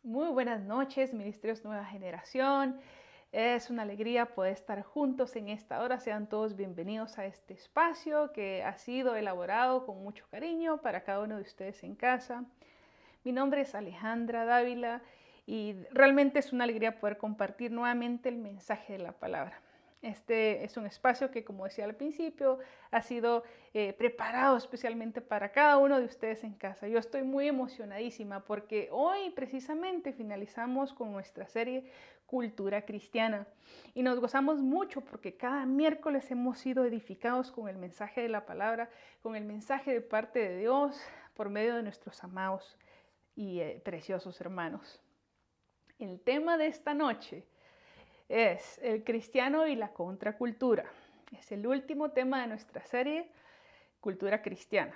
Muy buenas noches, Ministerios Nueva Generación. Es una alegría poder estar juntos en esta hora. Sean todos bienvenidos a este espacio que ha sido elaborado con mucho cariño para cada uno de ustedes en casa. Mi nombre es Alejandra Dávila y realmente es una alegría poder compartir nuevamente el mensaje de la palabra. Este es un espacio que, como decía al principio, ha sido preparado especialmente para cada uno de ustedes en casa. Yo estoy muy emocionadísima porque hoy precisamente finalizamos con nuestra serie Cultura Cristiana y nos gozamos mucho porque cada miércoles hemos sido edificados con el mensaje de la palabra, con el mensaje de parte de Dios por medio de nuestros amados y preciosos hermanos. El tema de esta noche es el cristiano y la contracultura. Es el último tema de nuestra serie, Cultura Cristiana.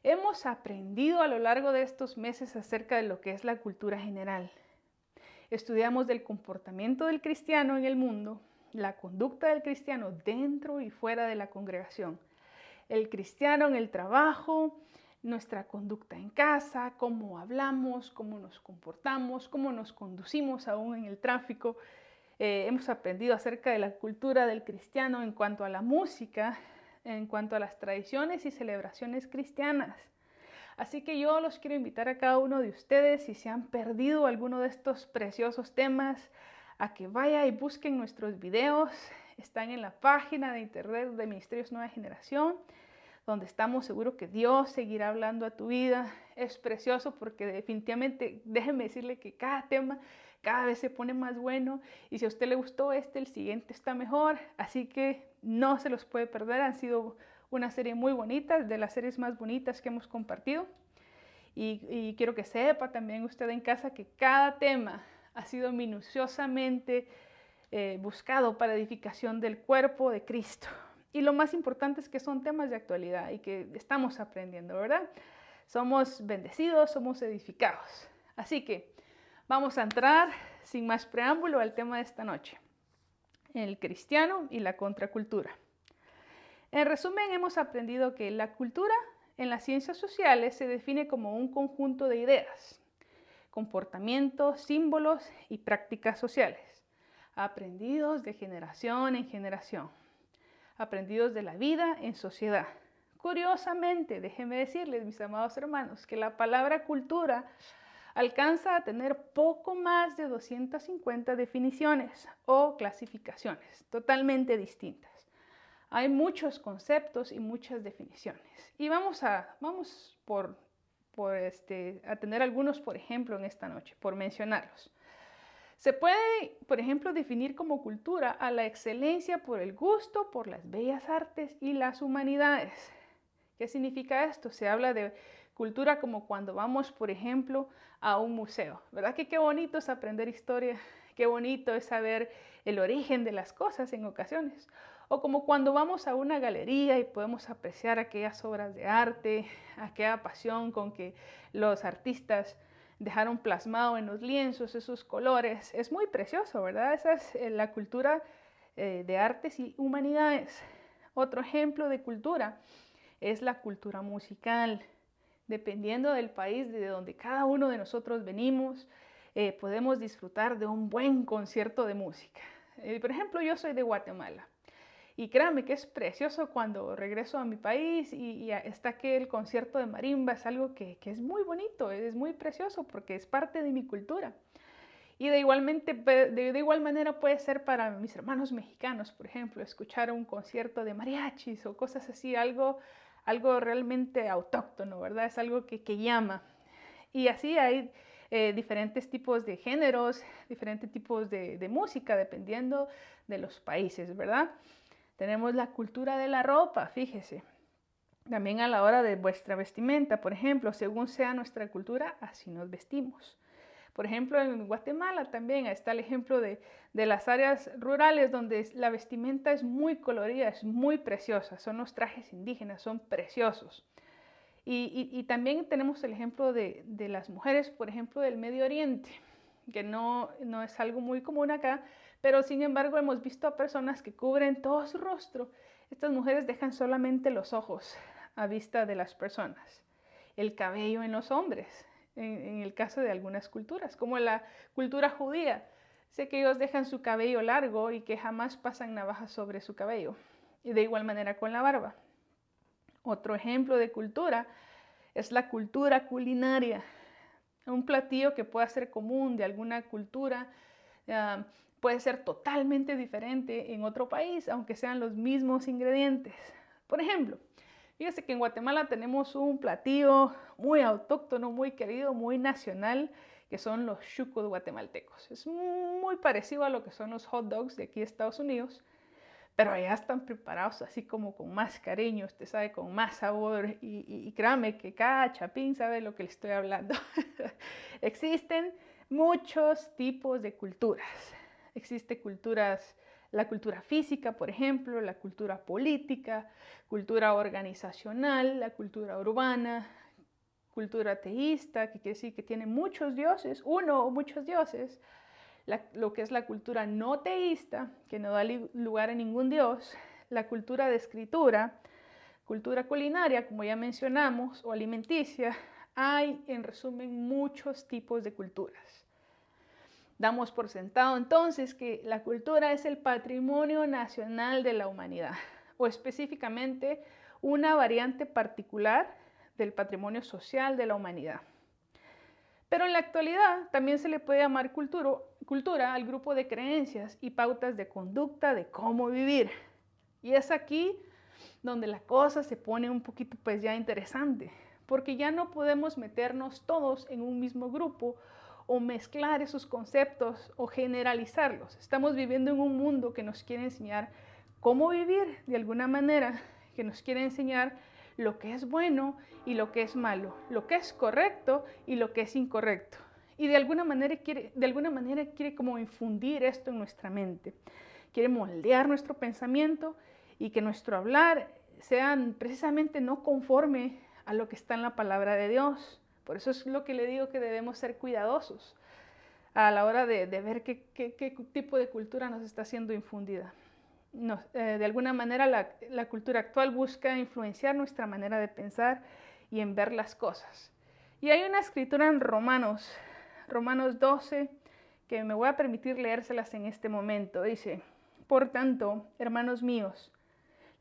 Hemos aprendido a lo largo de estos meses acerca de lo que es la cultura general. Estudiamos del comportamiento del cristiano en el mundo, la conducta del cristiano dentro y fuera de la congregación, el cristiano en el trabajo, nuestra conducta en casa, cómo hablamos, cómo nos comportamos, cómo nos conducimos aún en el tráfico. Hemos aprendido acerca de la cultura del cristiano en cuanto a la música, en cuanto a las tradiciones y celebraciones cristianas. Así que yo los quiero invitar a cada uno de ustedes, si se han perdido alguno de estos preciosos temas, a que vaya y busquen nuestros videos. Están en la página de internet de Ministerios Nueva Generación, donde estamos seguros que Dios seguirá hablando a tu vida. Es precioso porque definitivamente, déjeme decirle que cada tema cada vez se pone más bueno y si a usted le gustó el siguiente está mejor, así que no se los puede perder. Han sido una serie muy bonita, de las series más bonitas que hemos compartido y quiero que sepa también usted en casa que cada tema ha sido minuciosamente buscado para edificación del cuerpo de Cristo. Y lo más importante es que son temas de actualidad y que estamos aprendiendo, ¿verdad? Somos bendecidos, somos edificados. Así que vamos a entrar sin más preámbulo al tema de esta noche, el cristiano y la contracultura. En resumen, hemos aprendido que la cultura en las ciencias sociales se define como un conjunto de ideas, comportamientos, símbolos y prácticas sociales, aprendidos de generación en generación, aprendidos de la vida en sociedad. Curiosamente, déjenme decirles, mis amados hermanos, que la palabra cultura alcanza a tener poco más de 250 definiciones o clasificaciones totalmente distintas. Hay muchos conceptos y muchas definiciones. Y vamos a tener algunos, por ejemplo, en esta noche, por mencionarlos. Se puede, por ejemplo, definir como cultura a la excelencia por el gusto, por las bellas artes y las humanidades. ¿Qué significa esto? Se habla de cultura como cuando vamos, por ejemplo, a un museo. ¿Verdad que qué bonito es aprender historia? Qué bonito es saber el origen de las cosas en ocasiones. O como cuando vamos a una galería y podemos apreciar aquellas obras de arte, aquella pasión con que los artistas dejaron plasmado en los lienzos esos colores. Es muy precioso, ¿verdad? Esa es la cultura de artes y humanidades. Otro ejemplo de cultura es la cultura musical. Dependiendo del país de donde cada uno de nosotros venimos, podemos disfrutar de un buen concierto de música. Por ejemplo, yo soy de Guatemala. Y créanme que es precioso cuando regreso a mi país y está aquel concierto de marimba, es algo que es muy bonito, es muy precioso porque es parte de mi cultura. Y de igual manera puede ser para mis hermanos mexicanos, por ejemplo, escuchar un concierto de mariachis o cosas así, algo realmente autóctono, ¿verdad? Es algo que llama. Y así hay diferentes tipos de géneros, diferentes tipos de música, dependiendo de los países, ¿verdad? Tenemos la cultura de la ropa, fíjese. También a la hora de vuestra vestimenta, por ejemplo, según sea nuestra cultura, así nos vestimos. Por ejemplo, en Guatemala también está el ejemplo de las áreas rurales donde la vestimenta es muy colorida, es muy preciosa. Son los trajes indígenas, son preciosos. Y también tenemos el ejemplo de las mujeres, por ejemplo, del Medio Oriente, que no es algo muy común acá, pero sin embargo hemos visto a personas que cubren todo su rostro. Estas mujeres dejan solamente los ojos a vista de las personas. El cabello en los hombres. en el caso de algunas culturas, como la cultura judía. Sé que ellos dejan su cabello largo y que jamás pasan navajas sobre su cabello. Y de igual manera con la barba. Otro ejemplo de cultura es la cultura culinaria. Un platillo que pueda ser común de alguna cultura puede ser totalmente diferente en otro país, aunque sean los mismos ingredientes. Por ejemplo, fíjese que en Guatemala tenemos un platillo muy autóctono, muy querido, muy nacional, que son los chucos guatemaltecos. Es muy parecido a lo que son los hot dogs de aquí de Estados Unidos, pero allá están preparados así como con más cariño, usted sabe, con más sabor y créame que cada chapín sabe lo que le estoy hablando. Existen muchos tipos de culturas. Existe la cultura física, por ejemplo, la cultura política, cultura organizacional, la cultura urbana, cultura teísta, que quiere decir que tiene muchos dioses, uno o muchos dioses. Lo que es la cultura no teísta, que no da lugar a ningún dios, la cultura de escritura, cultura culinaria, como ya mencionamos, o alimenticia. Hay, en resumen, muchos tipos de culturas. Damos por sentado entonces que la cultura es el patrimonio nacional de la humanidad, o específicamente una variante particular del patrimonio social de la humanidad. Pero en la actualidad también se le puede llamar cultura al grupo de creencias y pautas de conducta de cómo vivir. Y es aquí donde la cosa se pone un poquito pues ya interesante, porque ya no podemos meternos todos en un mismo grupo o mezclar esos conceptos o generalizarlos. Estamos viviendo en un mundo que nos quiere enseñar cómo vivir de alguna manera, que nos quiere enseñar lo que es bueno y lo que es malo, lo que es correcto y lo que es incorrecto. Y de alguna manera quiere como infundir esto en nuestra mente. Quiere moldear nuestro pensamiento y que nuestro hablar sea precisamente no conforme a lo que está en la palabra de Dios. Por eso es lo que le digo que debemos ser cuidadosos a la hora de ver qué tipo de cultura nos está siendo infundida. De alguna manera la cultura actual busca influenciar nuestra manera de pensar y en ver las cosas. Y hay una escritura en Romanos 12, que me voy a permitir leérselas en este momento. Dice: por tanto, hermanos míos,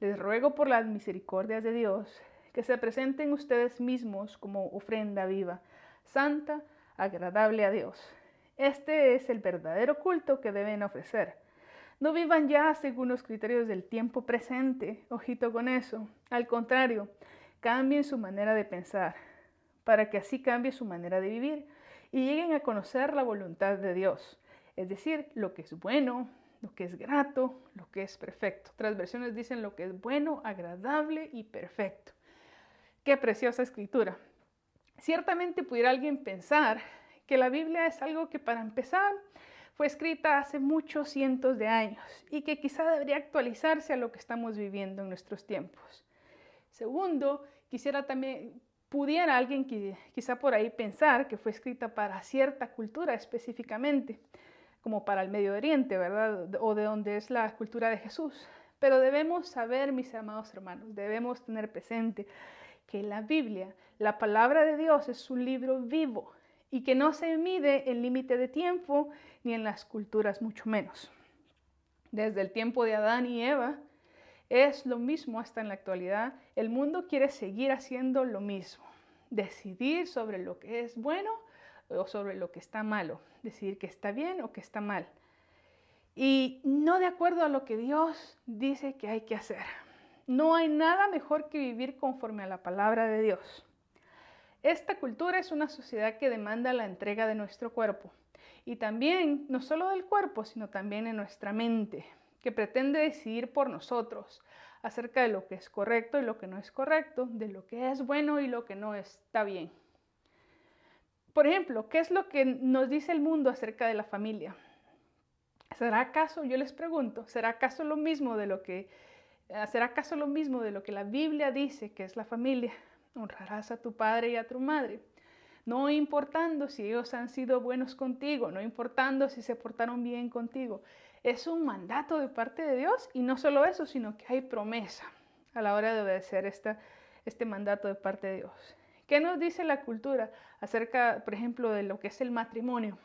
les ruego por las misericordias de Dios que se presenten ustedes mismos como ofrenda viva, santa, agradable a Dios. Este es el verdadero culto que deben ofrecer. No vivan ya según los criterios del tiempo presente, ojito con eso. Al contrario, cambien su manera de pensar, para que así cambie su manera de vivir y lleguen a conocer la voluntad de Dios, es decir, lo que es bueno, lo que es grato, lo que es perfecto. Otras versiones dicen lo que es bueno, agradable y perfecto. Qué preciosa escritura. Ciertamente pudiera alguien pensar que la Biblia es algo que, para empezar, fue escrita hace muchos cientos de años y que quizá debería actualizarse a lo que estamos viviendo en nuestros tiempos. Segundo, pudiera alguien quizá por ahí pensar que fue escrita para cierta cultura específicamente, como para el Medio Oriente, ¿verdad? O de donde es la cultura de Jesús. Pero debemos saber, mis amados hermanos, debemos tener presente que la Biblia, la palabra de Dios, es un libro vivo y que no se mide en límite de tiempo ni en las culturas, mucho menos. Desde el tiempo de Adán y Eva es lo mismo hasta en la actualidad. El mundo quiere seguir haciendo lo mismo, decidir sobre lo que es bueno o sobre lo que está malo, decidir que está bien o que está mal. Y no de acuerdo a lo que Dios dice que hay que hacer. No hay nada mejor que vivir conforme a la palabra de Dios. Esta cultura es una sociedad que demanda la entrega de nuestro cuerpo. Y también, no solo del cuerpo, sino también en nuestra mente, que pretende decidir por nosotros acerca de lo que es correcto y lo que no es correcto, de lo que es bueno y lo que no está bien. Por ejemplo, ¿qué es lo que nos dice el mundo acerca de la familia? ¿Será acaso, yo les pregunto, será acaso lo mismo de lo que la Biblia dice que es la familia? Honrarás a tu padre y a tu madre, no importando si ellos han sido buenos contigo, no importando si se portaron bien contigo. Es un mandato de parte de Dios, y no solo eso, sino que hay promesa a la hora de obedecer este mandato de parte de Dios. ¿Qué nos dice la cultura acerca, por ejemplo, de lo que es el matrimonio?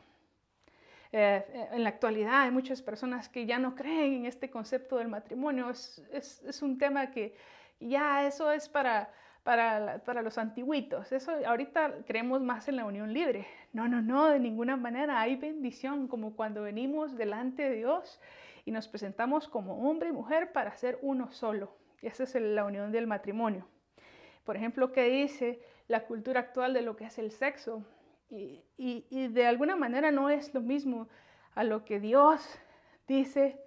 En la actualidad hay muchas personas que ya no creen en este concepto del matrimonio. Es un tema que ya eso es para los antiguitos. Eso ahorita creemos más en la unión libre. No, no, no, de ninguna manera. Hay bendición como cuando venimos delante de Dios y nos presentamos como hombre y mujer para ser uno solo. Y esa es la unión del matrimonio. Por ejemplo, ¿qué dice la cultura actual de lo que es el sexo? Y de alguna manera no es lo mismo a lo que Dios dice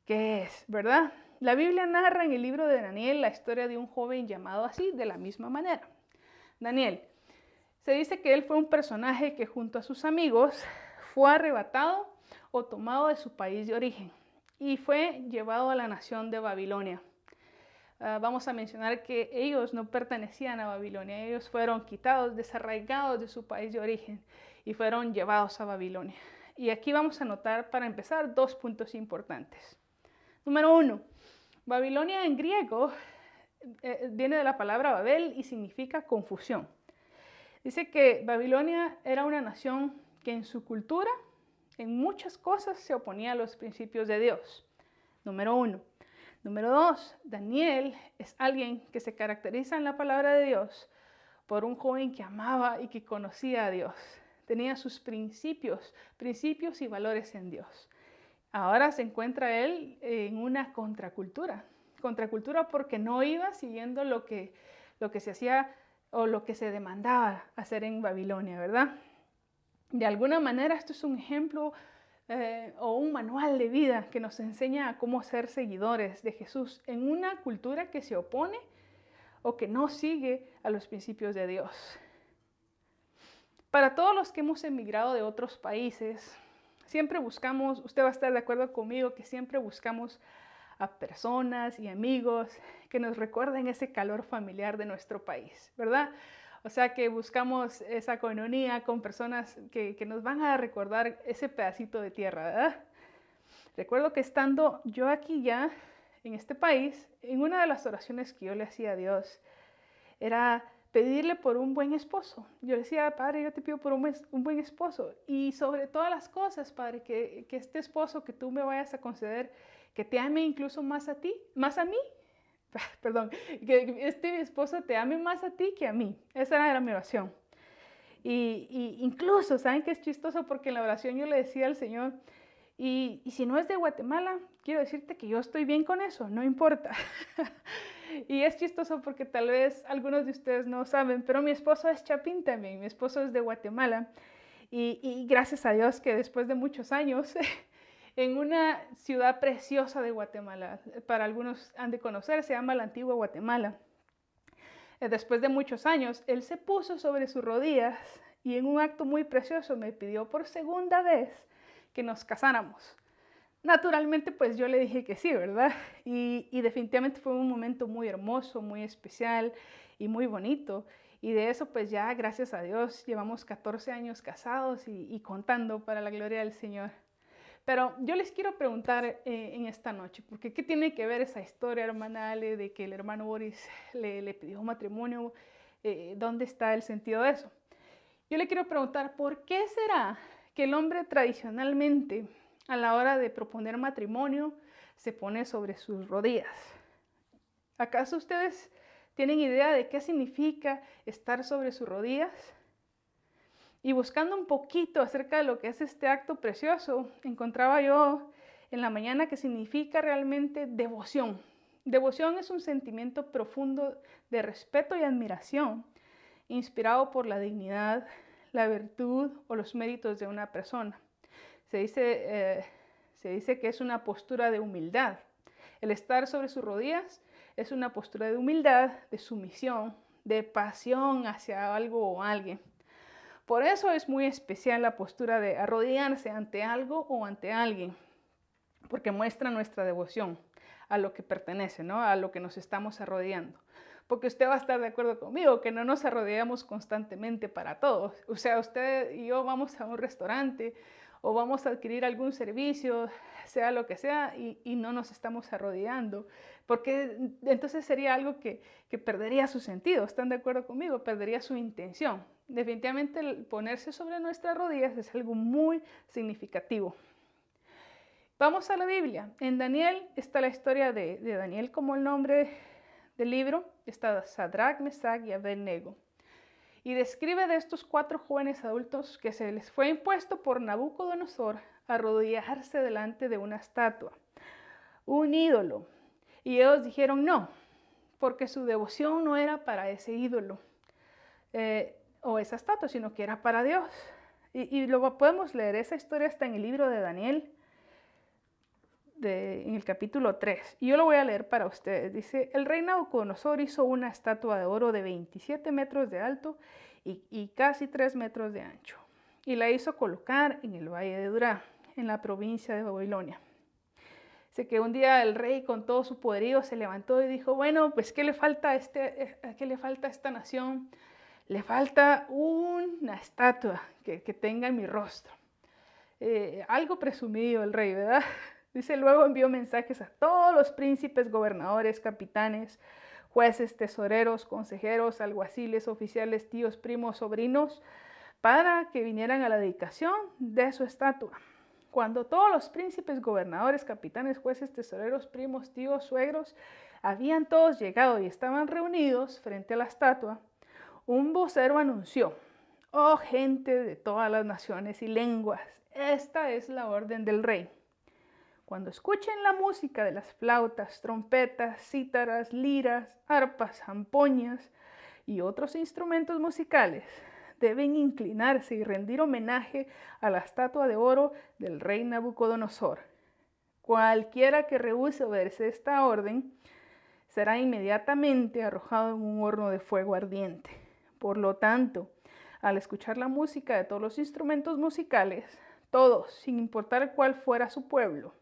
que es, ¿verdad? La Biblia narra en el libro de Daniel la historia de un joven llamado así, de la misma manera. Daniel, se dice que él fue un personaje que junto a sus amigos fue arrebatado o tomado de su país de origen y fue llevado a la nación de Babilonia. Vamos a mencionar que ellos no pertenecían a Babilonia, ellos fueron quitados, desarraigados de su país de origen y fueron llevados a Babilonia. Y aquí vamos a notar, para empezar, 2 puntos importantes. Número 1, Babilonia en griego viene de la palabra Babel y significa confusión. Dice que Babilonia era una nación que en su cultura, en muchas cosas, se oponía a los principios de Dios. Número 1. Número 2, Daniel es alguien que se caracteriza en la palabra de Dios por un joven que amaba y que conocía a Dios. Tenía sus principios y valores en Dios. Ahora se encuentra él en una contracultura porque no iba siguiendo lo que se hacía o lo que se demandaba hacer en Babilonia, ¿verdad? De alguna manera esto es un ejemplo o un manual de vida que nos enseña a cómo ser seguidores de Jesús en una cultura que se opone o que no sigue a los principios de Dios. Para todos los que hemos emigrado de otros países, siempre buscamos, usted va a estar de acuerdo conmigo, que siempre buscamos a personas y amigos que nos recuerden ese calor familiar de nuestro país, ¿verdad? O sea que buscamos esa coinonía con personas que nos van a recordar ese pedacito de tierra, ¿verdad? Recuerdo que estando yo aquí ya, en este país, en una de las oraciones que yo le hacía a Dios, era pedirle por un buen esposo. Yo le decía, Padre, yo te pido por un buen esposo. Y sobre todas las cosas, Padre, que este esposo que tú me vayas a conceder, que te ame incluso más a ti, más a mí. Perdón, que este esposo te ame más a ti que a mí. Esa era mi oración. Y incluso, ¿saben qué es chistoso? Porque en la oración yo le decía al Señor, y si no es de Guatemala, quiero decirte que yo estoy bien con eso, no importa. Y es chistoso porque tal vez algunos de ustedes no saben, pero mi esposo es chapín también, mi esposo es de Guatemala. Y gracias a Dios que después de muchos años, en una ciudad preciosa de Guatemala, para algunos han de conocer, se llama la Antigua Guatemala. Después de muchos años, él se puso sobre sus rodillas y en un acto muy precioso me pidió por segunda vez que nos casáramos. Naturalmente, pues yo le dije que sí, ¿verdad? Y definitivamente fue un momento muy hermoso, muy especial y muy bonito. Y de eso, pues ya, gracias a Dios, llevamos 14 años casados y contando para la gloria del Señor. Pero yo les quiero preguntar en esta noche, porque ¿qué tiene que ver esa historia, hermana Ale, de que el hermano Boris le pidió matrimonio? ¿Dónde está el sentido de eso? Yo le quiero preguntar, ¿por qué será que el hombre tradicionalmente, a la hora de proponer matrimonio, se pone sobre sus rodillas? ¿Acaso ustedes tienen idea de qué significa estar sobre sus rodillas? Y buscando un poquito acerca de lo que es este acto precioso, encontraba yo en la mañana que significa realmente devoción. Devoción es un sentimiento profundo de respeto y admiración, inspirado por la dignidad, la virtud o los méritos de una persona. Se dice que es una postura de humildad. El estar sobre sus rodillas es una postura de humildad, de sumisión, de pasión hacia algo o alguien. Por eso es muy especial la postura de arrodillarse ante algo o ante alguien, porque muestra nuestra devoción a lo que pertenece, ¿no? A lo que nos estamos arrodillando. Porque usted va a estar de acuerdo conmigo que no nos arrodillamos constantemente para todos. O sea, usted y yo vamos a un restaurante o vamos a adquirir algún servicio, sea lo que sea, y no nos estamos arrodillando, porque entonces sería algo que perdería su sentido. ¿Están de acuerdo conmigo? Perdería su intención. Definitivamente el ponerse sobre nuestras rodillas es algo muy significativo. Vamos a la Biblia. En Daniel está la historia de Daniel como el nombre del libro. Está Sadrach, Mesach y Abednego. Y describe de estos 4 jóvenes adultos que se les fue impuesto por Nabucodonosor arrodillarse delante de una estatua, un ídolo. Y ellos dijeron no, porque su devoción no era para ese ídolo o esa estatua, sino que era para Dios. Y luego podemos leer, esa historia está en el libro de Daniel, en el capítulo 3. Y yo lo voy a leer para ustedes. Dice, el rey Nabucodonosor hizo una estatua de oro de 27 metros de alto y casi 3 metros de ancho. Y la hizo colocar en el valle de Dura, en la provincia de Babilonia. Dice que un día el rey con todo su poderío se levantó y dijo, bueno, pues ¿qué le falta a esta nación? Le falta una estatua que tenga mi rostro. Algo presumido el rey, ¿verdad? Dice, luego envió mensajes a todos los príncipes, gobernadores, capitanes, jueces, tesoreros, consejeros, alguaciles, oficiales, tíos, primos, sobrinos, para que vinieran a la dedicación de su estatua. Cuando todos los príncipes, gobernadores, capitanes, jueces, tesoreros, primos, tíos, suegros, habían todos llegado y estaban reunidos frente a la estatua, un vocero anunció, oh gente de todas las naciones y lenguas, esta es la orden del rey. Cuando escuchen la música de las flautas, trompetas, cítaras, liras, arpas, zampoñas y otros instrumentos musicales, deben inclinarse y rendir homenaje a la estatua de oro del rey Nabucodonosor. Cualquiera que rehúse obedecer esta orden será inmediatamente arrojado en un horno de fuego ardiente. Por lo tanto, al escuchar la música de todos los instrumentos musicales, todos, sin importar cuál fuera su pueblo,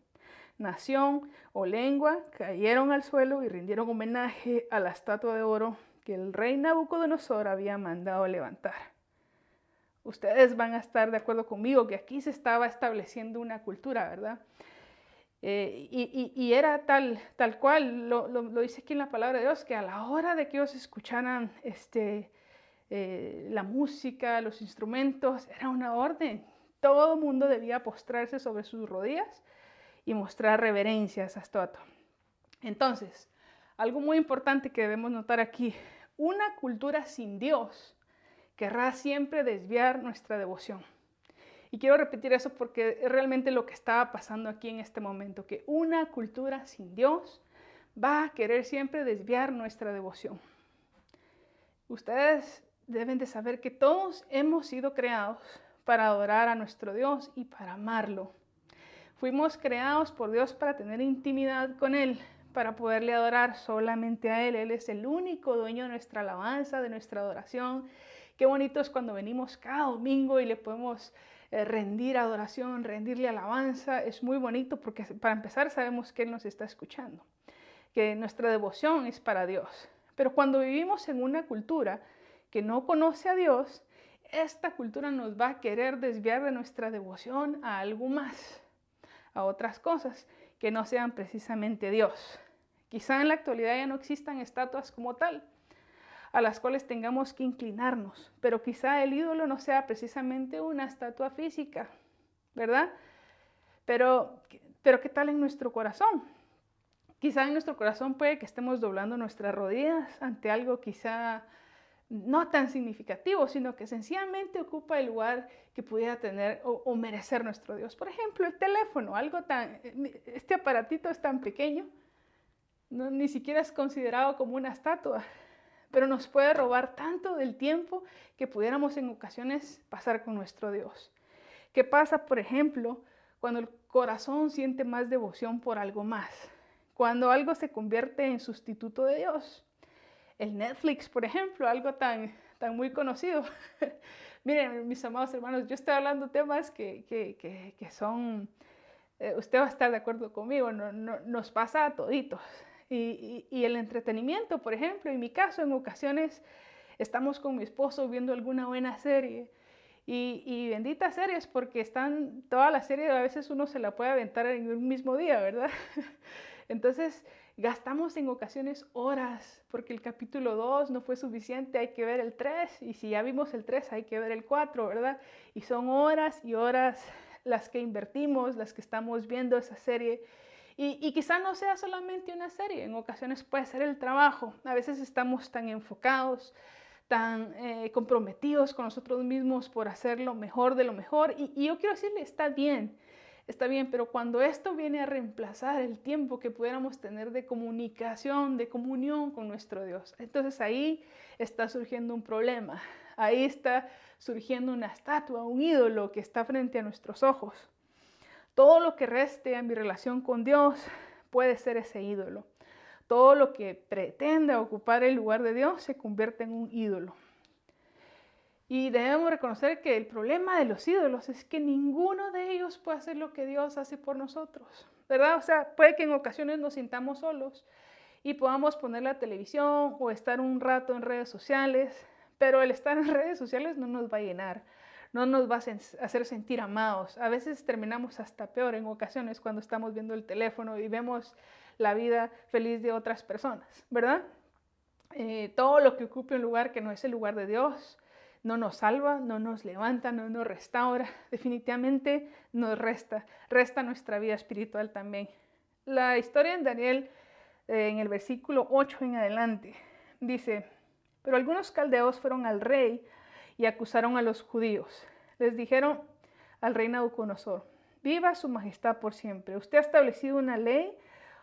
nación o lengua, cayeron al suelo y rindieron homenaje a la estatua de oro que el rey Nabucodonosor había mandado levantar. Ustedes van a estar de acuerdo conmigo que aquí se estaba estableciendo una cultura, ¿verdad? Y era tal cual, lo dice aquí en la palabra de Dios, que a la hora de que ellos escucharan la música, los instrumentos, era una orden. Todo el mundo debía postrarse sobre sus rodillas y mostrar reverencia a esa estatua. Entonces, algo muy importante que debemos notar aquí, una cultura sin Dios querrá siempre desviar nuestra devoción. Y quiero repetir eso porque es realmente lo que estaba pasando aquí en este momento, que una cultura sin Dios va a querer siempre desviar nuestra devoción. Ustedes deben de saber que todos hemos sido creados para adorar a nuestro Dios y para amarlo. Fuimos creados por Dios para tener intimidad con Él, para poderle adorar solamente a Él. Él es el único dueño de nuestra alabanza, de nuestra adoración. Qué bonito es cuando venimos cada domingo y le podemos rendir adoración, rendirle alabanza. Es muy bonito porque para empezar sabemos que Él nos está escuchando, que nuestra devoción es para Dios. Pero cuando vivimos en una cultura que no conoce a Dios, esta cultura nos va a querer desviar de nuestra devoción a algo más, a otras cosas que no sean precisamente Dios. Quizá en la actualidad ya no existan estatuas como tal, a las cuales tengamos que inclinarnos, pero quizá el ídolo no sea precisamente una estatua física, ¿verdad? Pero ¿qué tal en nuestro corazón? Quizá en nuestro corazón puede que estemos doblando nuestras rodillas ante algo quizá no tan significativo, sino que sencillamente ocupa el lugar que pudiera tener o merecer nuestro Dios. Por ejemplo, el teléfono, este aparatito es tan pequeño, ni siquiera es considerado como una estatua, pero nos puede robar tanto del tiempo que pudiéramos en ocasiones pasar con nuestro Dios. ¿Qué pasa, por ejemplo, cuando el corazón siente más devoción por algo más? Cuando algo se convierte en sustituto de Dios. El Netflix, por ejemplo, algo tan muy conocido. Miren, mis amados hermanos, yo estoy hablando temas que son, usted va a estar de acuerdo conmigo, nos pasa a toditos. Y el entretenimiento, por ejemplo, en mi caso, en ocasiones estamos con mi esposo viendo alguna buena serie Y benditas series, porque están, toda la serie a veces uno se la puede aventar en un mismo día, ¿verdad? Entonces gastamos en ocasiones horas, porque el capítulo 2 no fue suficiente, hay que ver el 3, y si ya vimos el 3 hay que ver el 4, ¿verdad? Y son horas y horas las que invertimos, las que estamos viendo esa serie. Y quizá no sea solamente una serie, en ocasiones puede ser el trabajo. A veces estamos tan enfocados, tan comprometidos con nosotros mismos por hacer lo mejor de lo mejor. Y yo quiero decirle, está bien, pero cuando esto viene a reemplazar el tiempo que pudiéramos tener de comunicación, de comunión con nuestro Dios, entonces ahí está surgiendo un problema. Ahí está surgiendo una estatua, un ídolo que está frente a nuestros ojos. Todo lo que reste a mi relación con Dios puede ser ese ídolo. Todo lo que pretenda ocupar el lugar de Dios se convierte en un ídolo. Y debemos reconocer que el problema de los ídolos es que ninguno de ellos puede hacer lo que Dios hace por nosotros, ¿verdad? O sea, puede que en ocasiones nos sintamos solos y podamos poner la televisión o estar un rato en redes sociales, pero el estar en redes sociales no nos va a llenar, no nos va a hacer sentir amados. A veces terminamos hasta peor en ocasiones cuando estamos viendo el teléfono y vemos la vida feliz de otras personas, ¿verdad? Todo lo que ocupe un lugar que no es el lugar de Dios no nos salva, no nos levanta, no nos restaura, definitivamente nos resta nuestra vida espiritual también. La historia en Daniel, en el versículo 8 en adelante, dice: pero algunos caldeos fueron al rey y acusaron a los judíos. Les dijeron al rey Nabucodonosor: viva su majestad por siempre. Usted ha establecido una ley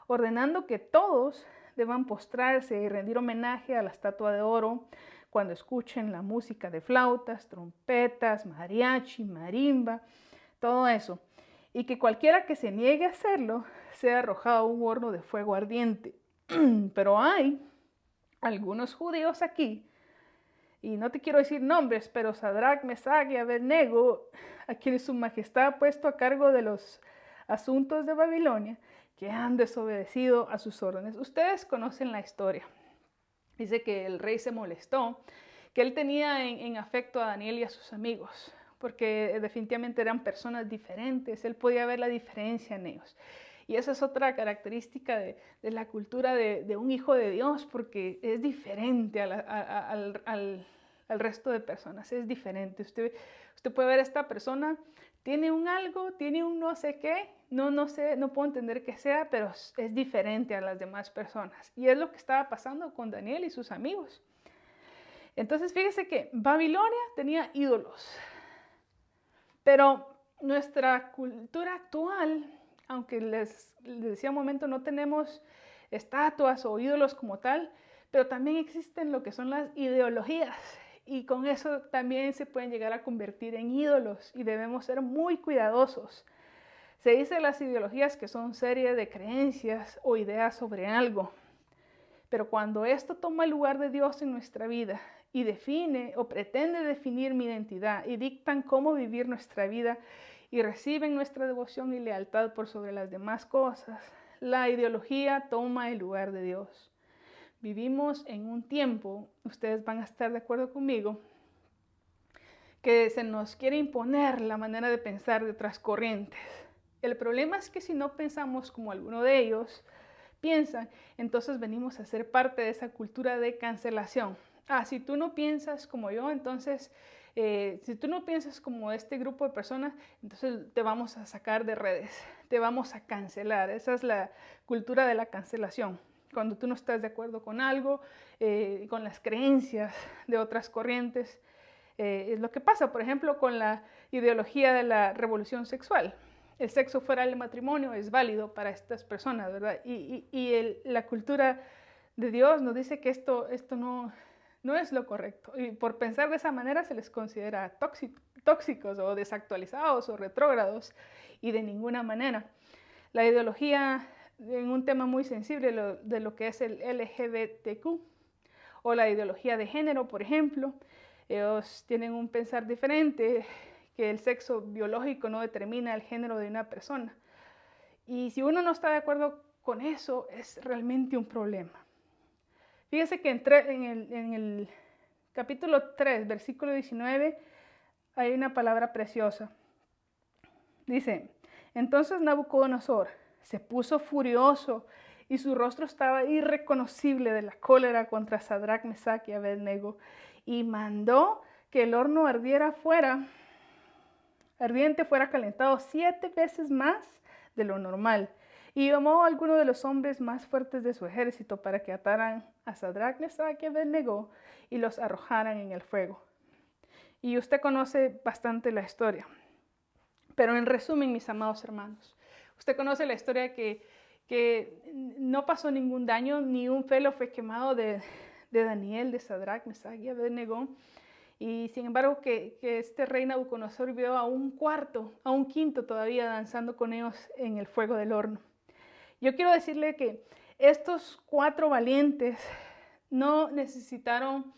ordenando que todos deban postrarse y rendir homenaje a la estatua de oro cuando escuchen la música de flautas, trompetas, mariachi, marimba, todo eso. Y que cualquiera que se niegue a hacerlo sea arrojado a un horno de fuego ardiente. Pero hay algunos judíos aquí, y no te quiero decir nombres, pero Sadrach, Mesach y Abednego, a quienes su majestad ha puesto a cargo de los asuntos de Babilonia, que han desobedecido a sus órdenes. Ustedes conocen la historia. Dice que el rey se molestó, que él tenía en afecto a Daniel y a sus amigos, porque definitivamente eran personas diferentes, él podía ver la diferencia en ellos. Y esa es otra característica de la cultura de un hijo de Dios, porque es diferente al resto de personas, es diferente. Usted puede ver a esta persona, tiene un algo, tiene un no sé qué, no sé, no puedo entender qué sea, pero es diferente a las demás personas. Y es lo que estaba pasando con Daniel y sus amigos. Entonces fíjese que Babilonia tenía ídolos, pero nuestra cultura actual, aunque les decía un momento, no tenemos estatuas o ídolos como tal, pero también existen lo que son las ideologías, y con eso también se pueden llegar a convertir en ídolos, y debemos ser muy cuidadosos. Se dice las ideologías que son serie de creencias o ideas sobre algo, pero cuando esto toma el lugar de Dios en nuestra vida y define o pretende definir mi identidad y dictan cómo vivir nuestra vida y reciben nuestra devoción y lealtad por sobre las demás cosas, la ideología toma el lugar de Dios. Vivimos en un tiempo, ustedes van a estar de acuerdo conmigo, que se nos quiere imponer la manera de pensar de otras corrientes. El problema es que si no pensamos como alguno de ellos piensan, entonces venimos a ser parte de esa cultura de cancelación. Si tú no piensas como yo, entonces, si tú no piensas como este grupo de personas, entonces te vamos a sacar de redes, te vamos a cancelar. Esa es la cultura de la cancelación. Cuando tú no estás de acuerdo con algo, con las creencias de otras corrientes, es lo que pasa, por ejemplo, con la ideología de la revolución sexual. El sexo fuera del matrimonio es válido para estas personas, ¿verdad? Y la cultura de Dios nos dice que esto no es lo correcto. Y por pensar de esa manera se les considera tóxicos o desactualizados o retrógrados, y de ninguna manera. La ideología en un tema muy sensible de lo que es el LGBTQ o la ideología de género, por ejemplo, ellos tienen un pensar diferente, que el sexo biológico no determina el género de una persona. Y si uno no está de acuerdo con eso, es realmente un problema. Fíjese que en el capítulo 3, versículo 19, hay una palabra preciosa. Dice, entonces Nabucodonosor se puso furioso y su rostro estaba irreconocible de la cólera contra Sadrach, Mesach y Abednego, y mandó que el horno ardiente fuera calentado 7 veces más de lo normal. Y llamó a algunos de los hombres más fuertes de su ejército para que ataran a Sadrach, Mesach y Abednego y los arrojaran en el fuego. Y usted conoce bastante la historia. Pero en resumen, mis amados hermanos, usted conoce la historia que no pasó ningún daño, ni un pelo fue quemado de Daniel, de Sadrach, Mesach y Abednego. Y sin embargo que este rey Nabucodonosor vio a un quinto todavía danzando con ellos en el fuego del horno. Yo quiero decirle que estos 4 valientes no necesitaron,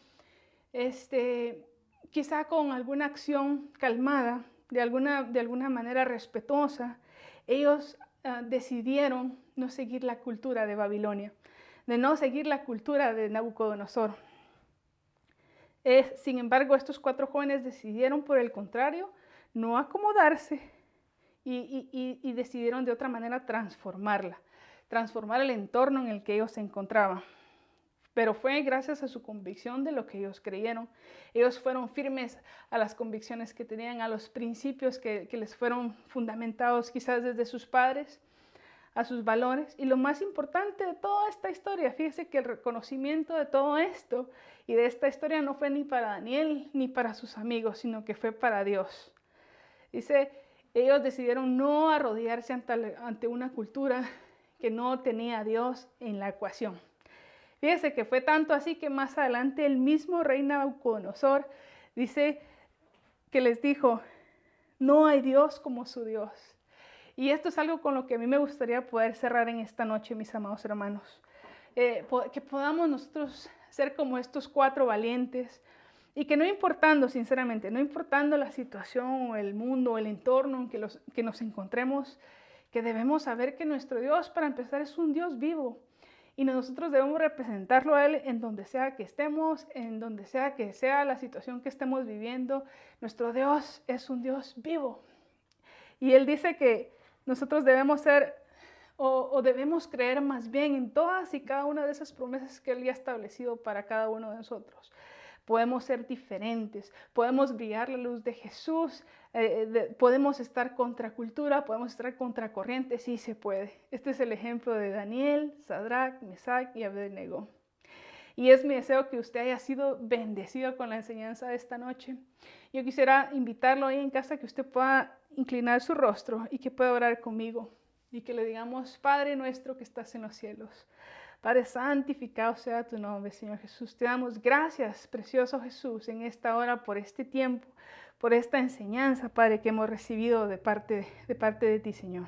quizá con alguna acción calmada, de alguna manera respetuosa, ellos decidieron no seguir la cultura de Babilonia, de no seguir la cultura de Nabucodonosor. Sin embargo, estos 4 jóvenes decidieron, por el contrario, no acomodarse y decidieron de otra manera transformar el entorno en el que ellos se encontraban. Pero fue gracias a su convicción de lo que ellos creyeron. Ellos fueron firmes a las convicciones que tenían, a los principios que les fueron fundamentados quizás desde sus padres, a sus valores. Y lo más importante de toda esta historia, fíjese que el reconocimiento de todo esto y de esta historia no fue ni para Daniel ni para sus amigos, sino que fue para Dios. Dice, ellos decidieron no arrodillarse ante una cultura que no tenía a Dios en la ecuación. Fíjese que fue tanto así que más adelante el mismo rey Nabucodonosor dice que les dijo, no hay Dios como su Dios. Y esto es algo con lo que a mí me gustaría poder cerrar en esta noche, mis amados hermanos. Que podamos nosotros ser como estos 4 valientes y que no importando, sinceramente, no importando la situación o el mundo o el entorno en que nos encontremos, que debemos saber que nuestro Dios, para empezar, es un Dios vivo. Y nosotros debemos representarlo a Él en donde sea que estemos, en donde sea que sea la situación que estemos viviendo. Nuestro Dios es un Dios vivo. Y Él dice que nosotros debemos ser o debemos creer más bien en todas y cada una de esas promesas que Él ya ha establecido para cada uno de nosotros. Podemos ser diferentes, podemos brillar la luz de Jesús, podemos estar contra cultura, podemos estar contra corriente, sí se puede. Este es el ejemplo de Daniel, Sadrach, Mesach y Abednego. Y es mi deseo que usted haya sido bendecido con la enseñanza de esta noche. Yo quisiera invitarlo ahí en casa que usted pueda inclinar su rostro y que pueda orar conmigo. Y que le digamos, Padre nuestro que estás en los cielos. Padre, santificado sea tu nombre, Señor Jesús. Te damos gracias, precioso Jesús, en esta hora, por este tiempo, por esta enseñanza, Padre, que hemos recibido de parte de ti, Señor.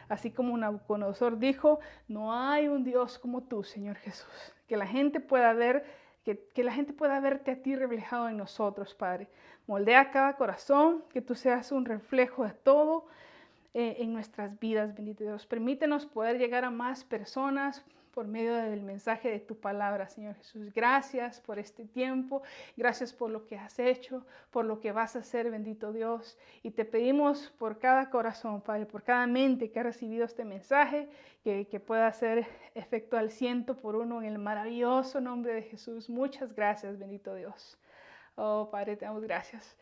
Así como Nabucodonosor dijo, no hay un Dios como tú, Señor Jesús. Que la gente pueda ver, que la gente pueda verte a ti reflejado en nosotros, Padre. Moldea cada corazón, que tú seas un reflejo de todo en nuestras vidas, bendito Dios. Permítenos poder llegar a más personas por medio del mensaje de tu palabra, Señor Jesús. Gracias por este tiempo, gracias por lo que has hecho, por lo que vas a hacer, bendito Dios. Y te pedimos por cada corazón, Padre, por cada mente que ha recibido este mensaje, que pueda ser efecto al 100 por 1 en el maravilloso nombre de Jesús. Muchas gracias, bendito Dios. Oh, Padre, te damos gracias.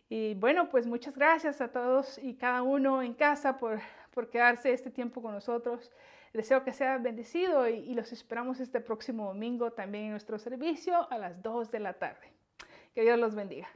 Y bueno, pues muchas gracias a todos y cada uno en casa por quedarse este tiempo con nosotros. Deseo que sea bendecido y los esperamos este próximo domingo también en nuestro servicio a las 2 de la tarde. Que Dios los bendiga.